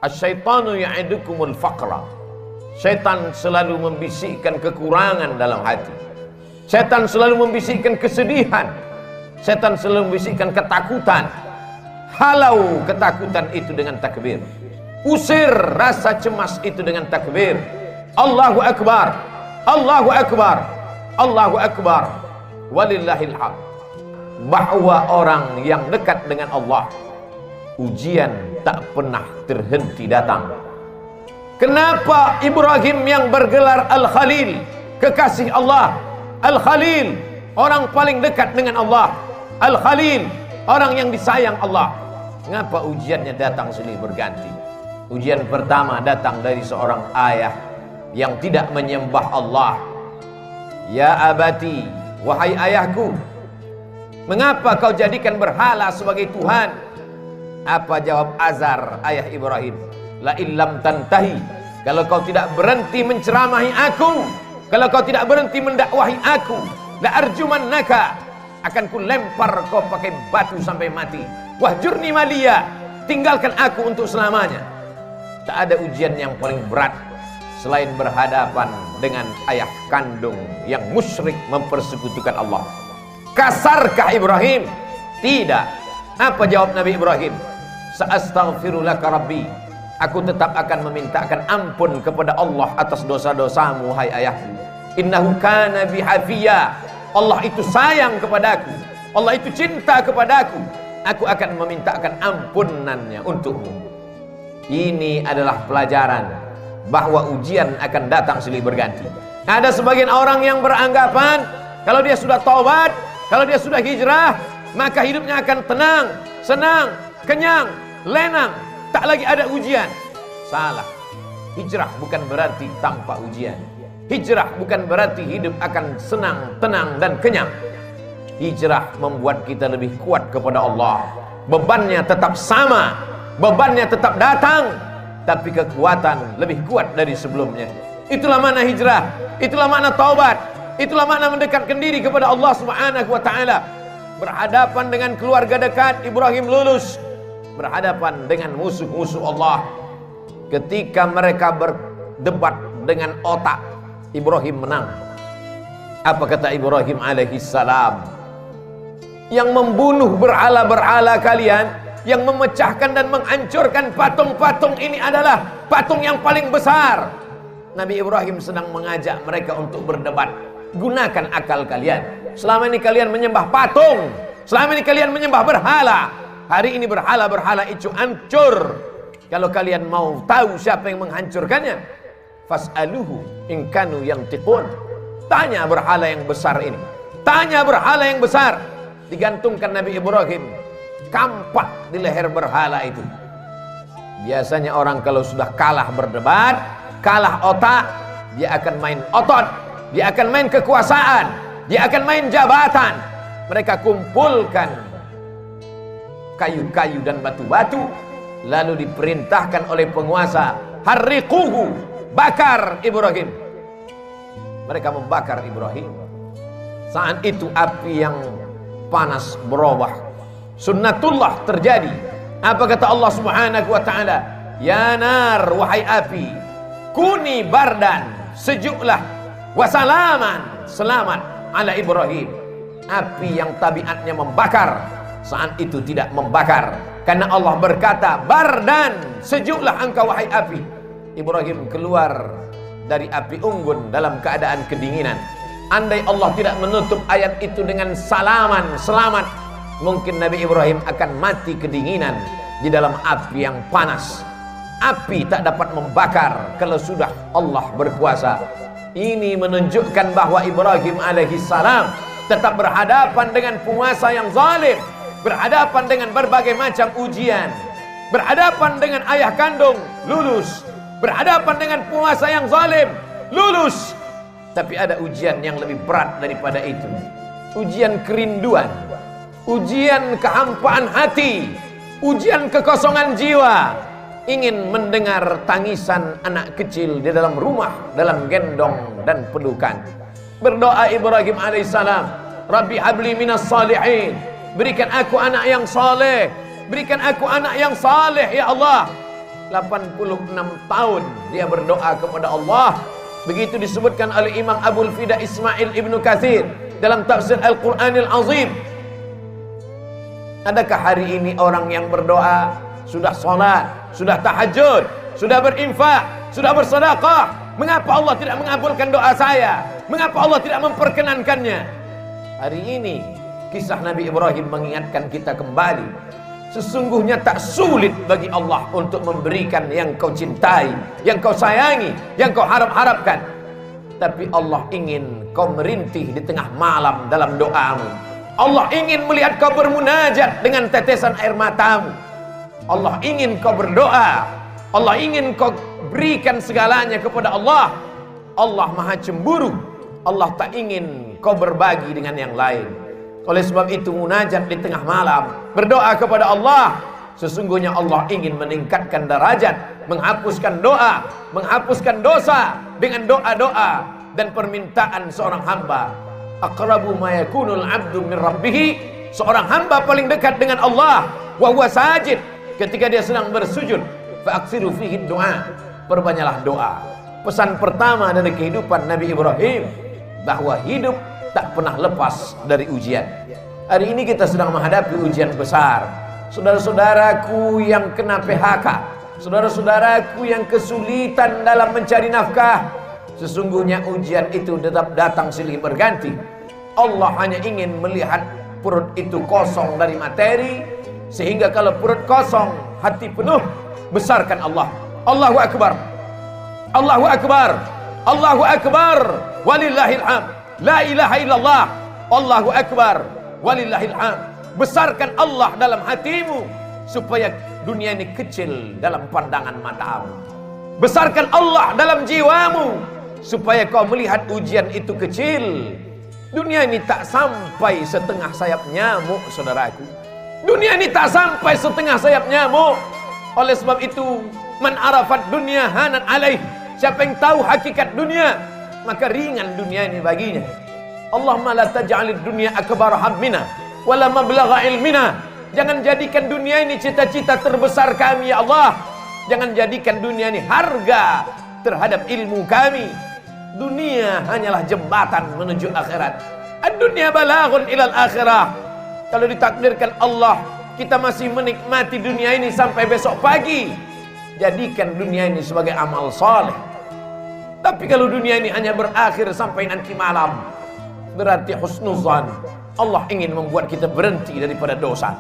Asyaitanu ya'idukumul faqra. Syaitan selalu membisikkan kekurangan dalam hati. Syaitan selalu membisikkan kesedihan. Syaitan selalu membisikkan ketakutan. Halau ketakutan itu dengan takbir. Usir rasa cemas itu dengan takbir. Allahu Akbar, Allahu Akbar, Allahu Akbar, walillahil hamd. Bahwa orang yang dekat dengan Allah, ujian tak pernah terhenti datang. Kenapa Ibrahim yang bergelar Al-Khalil, kekasih Allah, Al-Khalil, orang paling dekat dengan Allah, Al-Khalil, orang yang disayang Allah, ngapa ujiannya datang silih berganti? Ujian pertama datang dari seorang ayah yang tidak menyembah Allah. Ya abati, wahai ayahku, mengapa kau jadikan berhala sebagai Tuhan? Apa jawab Azar, ayah Ibrahim? La illam tantahi, kalau kau tidak berhenti menceramahi aku, kalau kau tidak berhenti mendakwahi aku, la arjumannaka, akan ku lempar kau pakai batu sampai mati. Wahjurni maliya, tinggalkan aku untuk selamanya. Tak ada ujian yang paling berat selain berhadapan dengan ayah kandung yang musyrik mempersekutukan Allah. Kasarkah Ibrahim? Tidak. Apa jawab Nabi Ibrahim? Sa'astaghfirulaka rabbi, aku tetap akan memintakan ampun kepada Allah atas dosa-dosamu, hai ayahku. Innahu kana bihafiyya, Allah itu sayang kepadaku, Allah itu cinta kepadaku, aku akan memintakan ampunannya untukmu. Ini adalah pelajaran bahwa ujian akan datang silih berganti. Ada sebagian orang yang beranggapan kalau dia sudah taubat, kalau dia sudah hijrah, maka hidupnya akan tenang, senang, kenyang, lenang, tak lagi ada ujian. Salah. Hijrah bukan berarti tanpa ujian. Hijrah bukan berarti hidup akan senang, tenang dan kenyang. Hijrah membuat kita lebih kuat kepada Allah. Bebannya tetap sama, bebannya tetap datang, tapi kekuatan lebih kuat dari sebelumnya. Itulah makna hijrah, itulah makna taubat, itulah makna mendekatkan diri kepada Allah Subhanahu wa taala. Berhadapan dengan keluarga dekat, Ibrahim lulus. Berhadapan dengan musuh-musuh Allah, ketika mereka berdebat dengan otak, Ibrahim menang. Apa kata Ibrahim alaihissalam? Yang membunuh berhala-berhala kalian, yang memecahkan dan menghancurkan patung-patung ini adalah patung yang paling besar. Nabi Ibrahim sedang mengajak mereka untuk berdebat. Gunakan akal kalian. Selama ini kalian menyembah patung, selama ini kalian menyembah berhala. Hari ini berhala-berhala itu hancur. Kalau kalian mau tahu siapa yang menghancurkannya, fas'aluhu in kanu yantiqun. Tanya berhala yang besar ini, tanya berhala yang besar. Digantungkan Nabi Ibrahim kampak di leher berhala itu. Biasanya orang kalau sudah kalah berdebat, kalah otak, dia akan main otot, dia akan main kekuasaan, dia akan main jabatan. Mereka kumpulkan kayu-kayu dan batu-batu, lalu diperintahkan oleh penguasa, harriquhu, bakar Ibrahim. Mereka membakar Ibrahim. Saat itu api yang panas berubah, sunnatullah terjadi. Apa kata Allah Subhanahu wa taala? Ya nar, wahai api, kuni bardan, sejuklah, wasalaman, selamat ala Ibrahim. Api yang tabiatnya membakar, saat itu tidak membakar, karena Allah berkata, bardan, sejuklah engkau wahai api. Ibrahim keluar dari api unggun dalam keadaan kedinginan. Andai Allah tidak menutup ayat itu dengan salaman, selamat, mungkin Nabi Ibrahim akan mati kedinginan di dalam api yang panas. Api tak dapat membakar kalau sudah Allah berkuasa. Ini menunjukkan bahwa Ibrahim alaihissalam tetap berhadapan dengan penguasa yang zalim, berhadapan dengan berbagai macam ujian, berhadapan dengan ayah kandung lulus, berhadapan dengan penguasa yang zalim, lulus. Tapi ada ujian yang lebih berat daripada itu. Ujian kerinduan, ujian kehampaan hati, ujian kekosongan jiwa. Ingin mendengar tangisan anak kecil di dalam rumah, dalam gendong dan pelukan. Berdoa Ibrahim alaihissalam, Rabbi habli minas salihin, berikan aku anak yang saleh, berikan aku anak yang saleh ya Allah. 86 tahun dia berdoa kepada Allah. Begitu disebutkan oleh Imam Abul Fida Ismail Ibnu Katsir dalam tafsir Al-Qur'anil Azim. Adakah hari ini orang yang berdoa, sudah sholat, sudah tahajud, sudah berinfak, sudah bersedekah, mengapa Allah tidak mengabulkan doa saya? Mengapa Allah tidak memperkenankannya? Hari ini kisah Nabi Ibrahim mengingatkan kita kembali, sesungguhnya tak sulit bagi Allah untuk memberikan yang kau cintai, yang kau sayangi, yang kau harap-harapkan. Tapi Allah ingin kau merintih di tengah malam dalam doamu. Allah ingin melihat kau bermunajat dengan tetesan air matamu. Allah ingin kau berdoa. Allah ingin kau berikan segalanya kepada Allah. Allah maha cemburu. Allah tak ingin kau berbagi dengan yang lain. Oleh sebab itu munajat di tengah malam, berdoa kepada Allah. Sesungguhnya Allah ingin meningkatkan derajat, menghapuskan doa, menghapuskan dosa dengan doa-doa dan permintaan seorang hamba. Aqrabu ma yakunul 'abdu min rabbih, seorang hamba paling dekat dengan Allah wa huwa sajid, ketika dia sedang bersujud. Fa aksiru fihi du'a, perbanyaklah doa. Pesan pertama dari kehidupan Nabi Ibrahim, bahwa hidup tak pernah lepas dari ujian. Hari ini kita sedang menghadapi ujian besar. Saudara-saudaraku yang kena PHK, saudara-saudaraku yang kesulitan dalam mencari nafkah, sesungguhnya ujian itu tetap datang silih berganti. Allah hanya ingin melihat perut itu kosong dari materi, sehingga kalau perut kosong, hati penuh, besarkan Allah. Allahu Akbar, Allahu Akbar, Allahu Akbar, walillahil hamd. La ilaha illallah, Allahu Akbar, walillahil hamd. Besarkan Allah dalam hatimu, supaya dunia ini kecil dalam pandangan matamu. Besarkan Allah dalam jiwamu, supaya kau melihat ujian itu kecil. Dunia ini tak sampai setengah sayap nyamuk, saudaraku. Dunia ini tak sampai setengah sayap nyamuk. Oleh sebab itu, man arafat dunia hanan alaih, siapa yang tahu hakikat dunia, maka ringan dunia ini baginya. Allahumma la taj'alid dunya akbar hammina wala mablagha ilmina. Jangan jadikan dunia ini cita-cita terbesar kami ya Allah. Jangan jadikan dunia ini harga terhadap ilmu kami. Dunia hanyalah jembatan menuju akhirat. Ad-dunya balaghun ilal akhirah. Kalau ditakdirkan Allah kita masih menikmati dunia ini sampai besok pagi, jadikan dunia ini sebagai amal saleh. Tapi kalau dunia ini hanya berakhir sampai nanti malam, berarti husnuzan. Allah ingin membuat kita berhenti daripada dosa.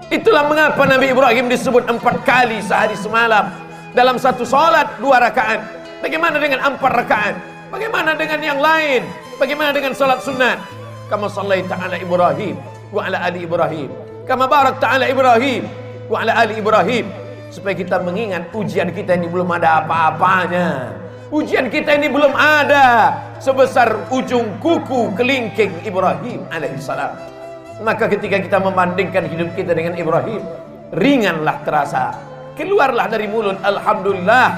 Itulah mengapa Nabi Ibrahim disebut 4 kali sehari semalam dalam satu salat 2 rakaat. Bagaimana dengan 4 rakaat? Bagaimana dengan yang lain? Bagaimana dengan salat sunat? Kama sallaita ala Ibrahim wa ala ali Ibrahim, kama barakta ala Ibrahim wa ala ali Ibrahim. Supaya kita mengingat ujian kita ini belum ada apa-apanya. Ujian kita ini belum ada sebesar ujung kuku kelingking Ibrahim alaihissalam. Maka ketika kita membandingkan hidup kita dengan Ibrahim, ringanlah terasa. Keluarlah dari mulut alhamdulillah,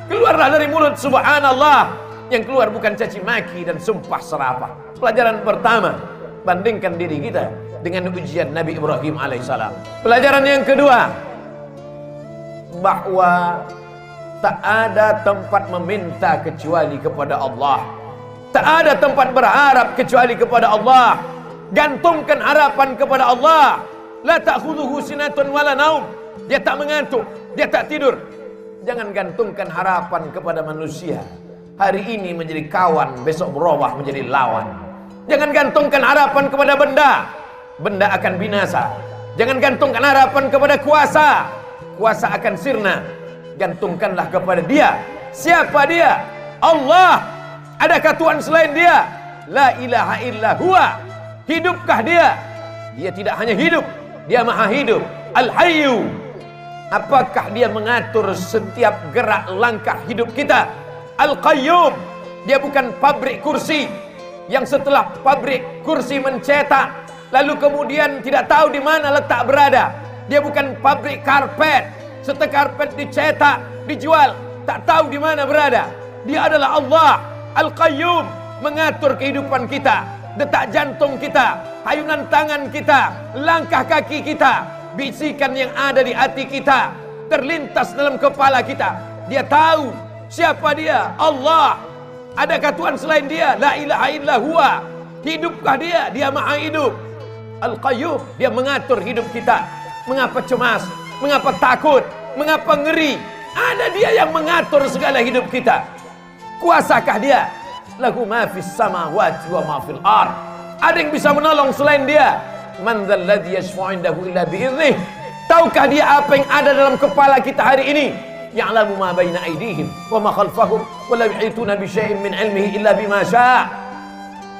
keluarlah dari mulut subhanallah. Yang keluar bukan caci maki dan sumpah serapah. Pelajaran pertama, bandingkan diri kita dengan ujian Nabi Ibrahim alaihissalam. Pelajaran yang kedua, bahwa tak ada tempat meminta kecuali kepada Allah. Tak ada tempat berharap kecuali kepada Allah. Gantungkan harapan kepada Allah. La ta'khudhuhu sinatun wala naum. Dia tak mengantuk, dia tak tidur. Jangan gantungkan harapan kepada manusia. Hari ini menjadi kawan, besok berubah menjadi lawan. Jangan gantungkan harapan kepada benda. Benda akan binasa. Jangan gantungkan harapan kepada kuasa. Kuasa akan sirna. Gantungkanlah kepada Dia. Siapa Dia? Allah. Adakah Tuhan selain Dia? La ilaha illa huwa. Hidupkah Dia? Dia tidak hanya hidup, Dia maha hidup. Al-Hayyu. Apakah dia mengatur setiap gerak langkah hidup kita? Al-Qayyum. Dia bukan pabrik kursi yang setelah pabrik kursi mencetak lalu kemudian tidak tahu di mana letak berada. Dia bukan pabrik karpet, setelah karpet dicetak, dijual, tak tahu di mana berada. Dia adalah Allah Al-Qayyum, mengatur kehidupan kita, detak jantung kita, hayunan tangan kita, langkah kaki kita, bisikan yang ada di hati kita, terlintas dalam kepala kita. Dia tahu siapa dia, Allah. Adakah Tuhan selain dia? La ilaha illa huwa. Hidupkah dia? Dia maha hidup. Al-Qayyum, dia mengatur hidup kita. Mengapa cemas? Mengapa takut? Mengapa ngeri? Ada dia yang mengatur segala hidup kita. Kuasakah dia? Lahu ma fis samawati wa ma fil ard. Ada yang bisa menolong selain dia? Man dzal ladzi yashfa'u indahu illa bi'idhnih. Tahukah dia apa yang ada dalam kepala kita hari ini? Ya'lamu ma baina aydihim wa ma khalfahum wa la yuhituna bi syai'in min 'ilmihi illa bima syaa'.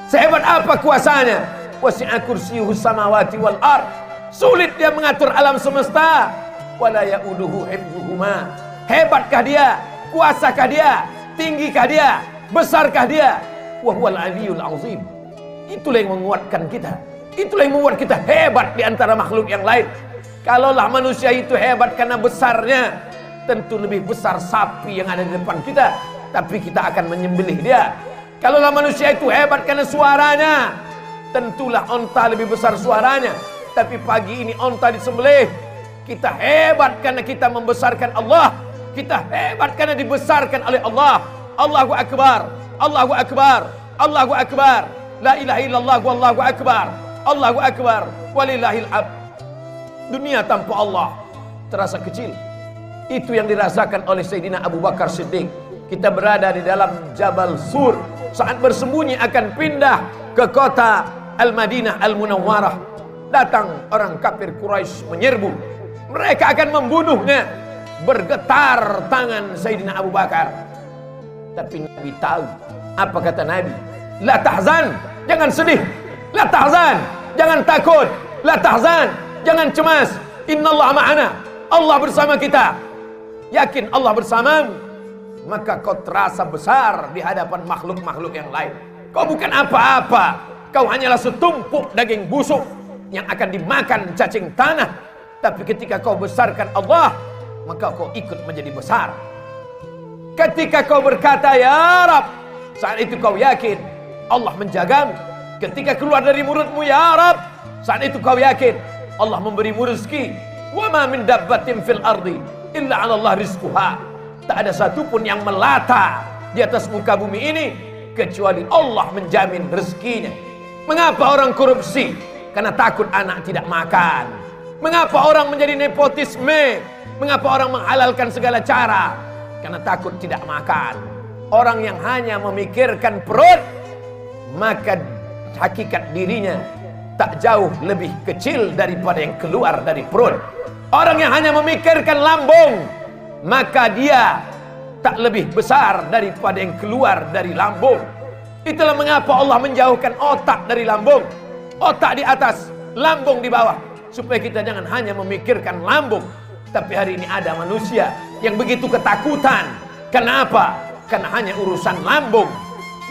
Sehebat apa kuasanya? Wasi'a kursiyyuhus samawati wal ard. Sulit dia mengatur alam semesta. Wala ya'uduhu hifdzuhuma. Hebatkah dia? Kuasakah dia? Tinggikah dia? Besarkah dia? Wa huwal 'aliyyul 'azim. Itulah yang menguatkan kita. Itulah yang membuat kita hebat di antara makhluk yang lain. Kalaulah manusia itu hebat karena besarnya, tentu lebih besar sapi yang ada di depan kita, tapi kita akan menyembelih dia. Kalaulah manusia itu hebat karena suaranya, tentulah onta lebih besar suaranya, tapi pagi ini onta disembelih. Kita hebat karena kita membesarkan Allah. Kita hebat karena dibesarkan oleh Allah. Allahu Akbar, Allahu Akbar, Allahu Akbar. La ilaha illallah wallahu akbar. Allahu Akbar walillahil hamd. Dunia tanpa Allah terasa kecil. Itu yang dirasakan oleh Sayyidina Abu Bakar Siddiq. Kita berada di dalam Jabal Sur, saat bersembunyi akan pindah ke kota Al-Madinah Al-Munawwarah. Datang orang kafir Quraisy menyerbu. Mereka akan membunuhnya. Bergetar tangan Sayyidina Abu Bakar. Tapi Nabi tahu. Apa kata Nabi? La tahzan, jangan sedih. La tahzan, jangan takut. La tahzan, jangan cemas. Innallaha ma'ana. Allah bersama kita. Yakin Allah bersamamu, maka kau terasa besar di hadapan makhluk-makhluk yang lain. Kau bukan apa-apa. Kau hanyalah setumpuk daging busuk yang akan dimakan cacing tanah. Tapi ketika kau besarkan Allah, maka kau ikut menjadi besar. Ketika kau berkata ya Rab, saat itu kau yakin Allah menjagamu. Ketika keluar dari mulutmu ya Rab, saat itu kau yakin Allah memberimu rezeki. Wa ma min dabbatin fil ardi illa 'ala Allah rizquha. Tak ada satupun yang melata di atas muka bumi ini kecuali Allah menjamin rezekinya. Mengapa orang korupsi? Karena takut anak tidak makan. Mengapa orang menjadi nepotisme? Mengapa orang menghalalkan segala cara? Karena takut tidak makan. Orang yang hanya memikirkan perut, maka hakikat dirinya tak jauh lebih kecil daripada yang keluar dari perut. Orang yang hanya memikirkan lambung, maka dia tak lebih besar daripada yang keluar dari lambung. Itulah mengapa Allah menjauhkan otak dari lambung. Otak di atas, lambung di bawah. Supaya kita jangan hanya memikirkan lambung. Tapi hari ini ada manusia yang begitu ketakutan. Kenapa? Karena hanya urusan lambung.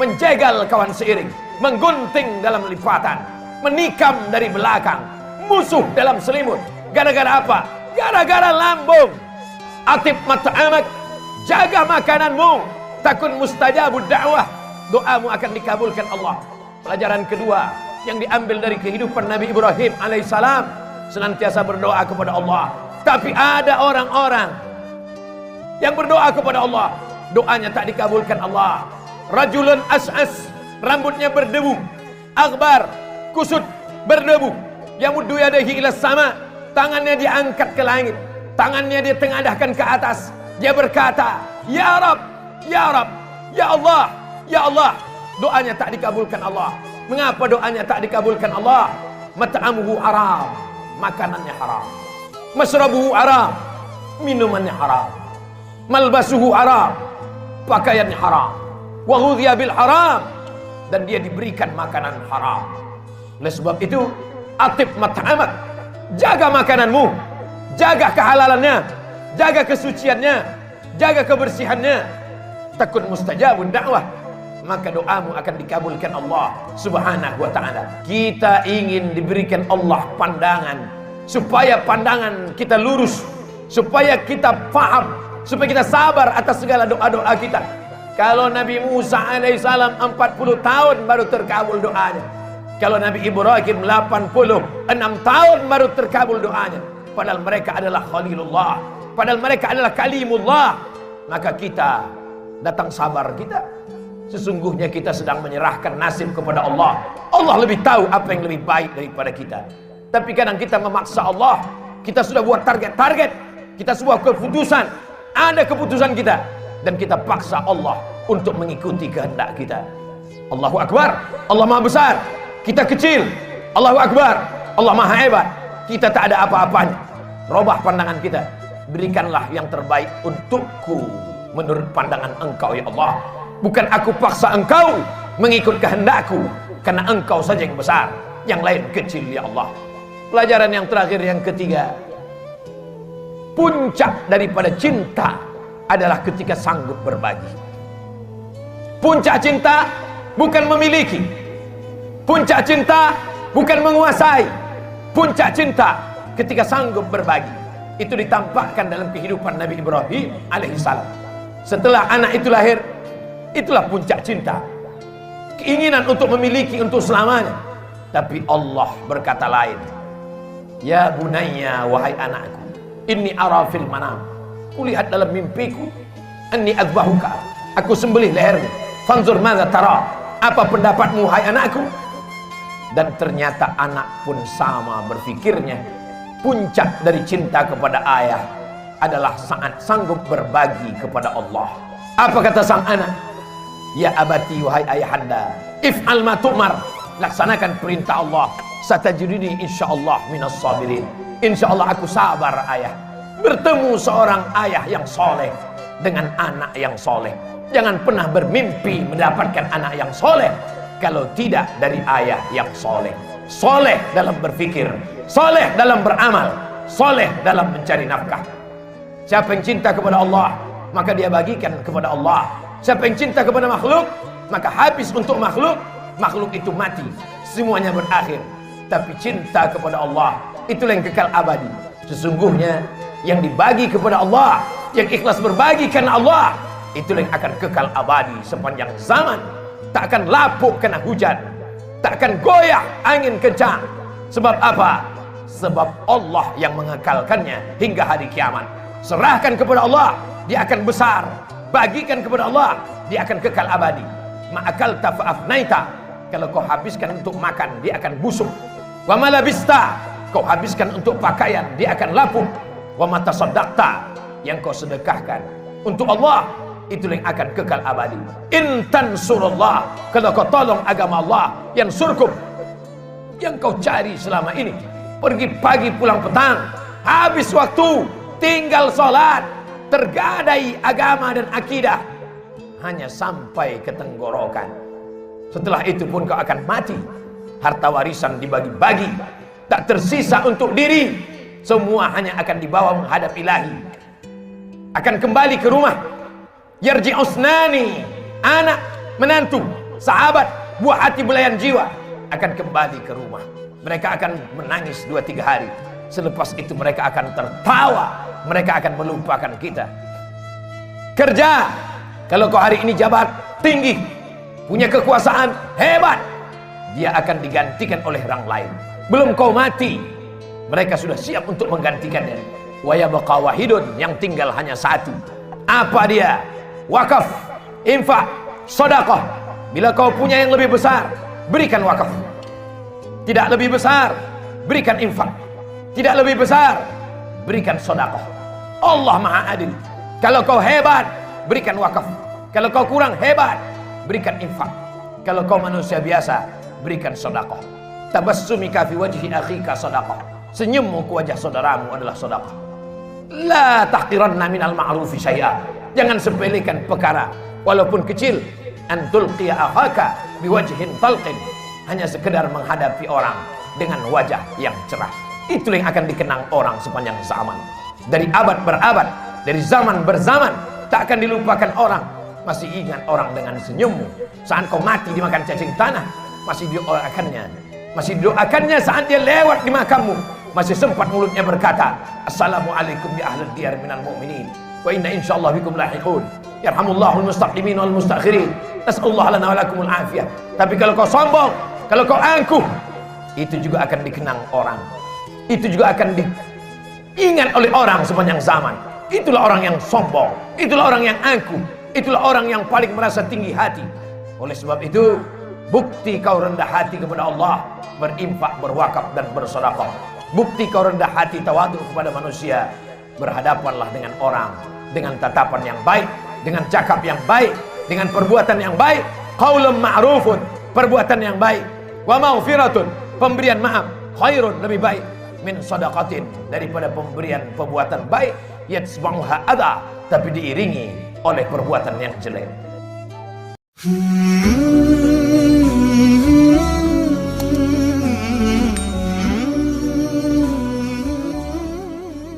Menjegal kawan seiring, menggunting dalam lipatan, menikam dari belakang, musuh dalam selimut. Gara-gara apa? Gara-gara lambung. Atib mat'amak, jaga makananmu, takun mustajabud da'wah, doamu akan dikabulkan Allah. Pelajaran kedua yang diambil dari kehidupan Nabi Ibrahim alaihissalam, senantiasa berdoa kepada Allah. Tapi ada orang-orang yang berdoa kepada Allah, doanya tak dikabulkan Allah. Rajulun as'as, rambutnya berdebu, akbar, kusut, berdebu, yamuddu yadayhi ila sama, tangannya diangkat ke langit, tangannya dia tengadahkan ke atas. Dia berkata, ya Rab, ya Rab, ya Allah, ya Allah. Doanya tak dikabulkan Allah. Mengapa doanya tak dikabulkan Allah? Mat'amuhu haram, makanannya haram. Masrabuhu haram, minumannya haram. Malbasuhu haram, pakaiannya haram. Wa ghudhiya bil haram, dan dia diberikan makanan haram. Oleh sebab itu, atib mat'amak, jaga makananmu, jaga kehalalannya. jaga kesuciannya, jaga kebersihannya, takun mustajabun dakwah, maka doamu akan dikabulkan Allah Subhanahu wa ta'ala. Kita ingin diberikan Allah pandangan, supaya pandangan kita lurus, supaya kita paham, supaya kita sabar atas segala doa-doa kita. Kalau Nabi Musa alaihissalam 40 tahun baru terkabul doanya. Kalau Nabi Ibrahim 86 tahun baru terkabul doanya. Padahal mereka adalah Khalilullah, padahal mereka adalah Kalimullah. Maka kita datang sabar kita. Sesungguhnya kita sedang menyerahkan nasib kepada Allah. Allah lebih tahu apa yang lebih baik daripada kita. Tapi kadang kita memaksa Allah. Kita sudah buat target-target, kita sebuah keputusan, ada keputusan kita, dan kita paksa Allah untuk mengikuti kehendak kita. Allahu Akbar, Allah Maha Besar, kita kecil. Allahu Akbar, Allah Maha Hebat, kita tak ada apa-apanya. Robah pandangan kita, berikanlah yang terbaik untukku menurut pandangan Engkau ya Allah. Bukan aku paksa Engkau mengikut kehendakku, karena Engkau saja yang besar, yang lain kecil ya Allah. Pelajaran yang terakhir, yang ketiga, puncak daripada cinta adalah ketika sanggup berbagi. Puncak cinta bukan memiliki, puncak cinta bukan menguasai, puncak cinta ketika sanggup berbagi. Itu ditampakkan dalam kehidupan Nabi Ibrahim alaihissalam. Setelah anak itu lahir, itulah puncak cinta, keinginan untuk memiliki untuk selamanya. Tapi Allah berkata lain. Ya bunayya, wahai anakku, inni ara fil manam, kulihat dalam mimpiku, anni azbahuka, aku sembelih lehermu, fanzur madza tara, apa pendapatmu hai anakku. Dan ternyata anak pun sama berfikirnya. Puncak dari cinta kepada ayah adalah saat sanggup berbagi kepada Allah. Apa kata sang anak? Ya abati, wahai ayahanda, if'al ma tu'mar, laksanakan perintah Allah, satajiduni insyaallah minas sabirin. Insyaallah aku sabar ayah. Bertemu seorang ayah yang soleh dengan anak yang soleh. Jangan pernah bermimpi mendapatkan anak yang soleh kalau tidak dari ayah yang soleh. Soleh dalam berfikir, soleh dalam beramal, soleh dalam mencari nafkah. Siapa yang cinta kepada Allah, maka dia bagikan kepada Allah. Siapa yang cinta kepada makhluk, maka habis untuk makhluk, makhluk itu mati, semuanya berakhir. Tapi cinta kepada Allah, itulah yang kekal abadi. Sesungguhnya yang dibagi kepada Allah, yang ikhlas berbagi karena Allah, itulah yang akan kekal abadi sepanjang zaman. Tak akan lapuk kena hujan, tak akan goyah angin kencang. Sebab apa? Sebab Allah yang mengekalkannya hingga hari kiamat. Serahkan kepada Allah, dia akan besar. Bagikan kepada Allah, dia akan kekal abadi. Ma'akalta fa'afnaita, kalau kau habiskan untuk makan, dia akan busuk. Wa malabista, kau habiskan untuk pakaian, dia akan lapuk. Wa matasaddaqta, yang kau sedekahkan untuk Allah, itu yang akan kekal abadi. In tansurullah, kalau kau tolong agama Allah, yang surkum, yang kau cari selama ini, pergi pagi pulang petang, habis waktu, tinggal sholat, tergadai agama dan akidah, hanya sampai ke tenggorokan. Setelah itu pun kau akan mati. Harta warisan dibagi-bagi, tak tersisa untuk diri, semua hanya akan dibawa menghadap ilahi. Akan kembali ke rumah. Yarji'usnani, anak, menantu, sahabat, buah hati belayan jiwa, akan kembali ke rumah. Mereka akan menangis 2-3 hari. Selepas itu mereka akan tertawa. Mereka akan melupakan kita. Kerja, kalau kau hari ini jabat tinggi, punya kekuasaan hebat, dia akan digantikan oleh orang lain. Belum kau mati, mereka sudah siap untuk menggantikannya. Wa yabqa wahidun, yang tinggal hanya satu. Apa dia? Wakaf, infak, sedekah. Bila kau punya yang lebih besar, berikan wakaf. Tidak lebih besar, berikan infak. Tidak lebih besar, berikan sedekah. Allah Maha Adil. Kalau kau hebat, berikan wakaf. Kalau kau kurang hebat, berikan infak. Kalau kau manusia biasa, berikan sedekah. Tabassumika fi wajhi akhika sedekah. Senyummu ke wajah saudaramu adalah sedekah. La tahqiranna minal ma'rufi syai'a. Jangan sepelekan perkara walaupun kecil. Antul qiya akhaka biwajhin talqin, hanya sekedar menghadapi orang dengan wajah yang cerah. Itu yang akan dikenang orang sepanjang zaman. dari abad berabad, dari zaman berzaman. Tak akan dilupakan orang. Masih ingat orang dengan senyummu saat kau mati dimakan cacing tanah. Masih didoakannya, masih didoakannya saat dia lewat di makammu. Masih sempat mulutnya berkata, assalamualaikum ya ahlal diyar minal mu'minin wa inna insyaallah bikum lahiqun. Yarhamullahul mustaqimin wal mustakhirin. Nas'alullah lana wa lakumul afiyah. Tapi kalau kau sombong, kalau kau angkuh, itu juga akan dikenang orang. Itu juga akan diingat oleh orang sepanjang zaman. Itulah orang yang sombong, itulah orang yang angkuh, itulah orang yang paling merasa tinggi hati. Oleh sebab itu, bukti kau rendah hati kepada Allah, berinfak, berwakaf dan bersedekah. Bukti kau rendah hati tawadhu kepada manusia, berhadapanlah dengan orang dengan tatapan yang baik, dengan cakap yang baik, dengan perbuatan yang baik. Qaulun ma'rufun, perbuatan yang baik. Wa maghfiratun, pemberian maaf. Khairun, lebih baik. Min sadaqatin, daripada pemberian perbuatan baik. Yatsba'uha adha, tapi diiringi oleh perbuatan yang jelek.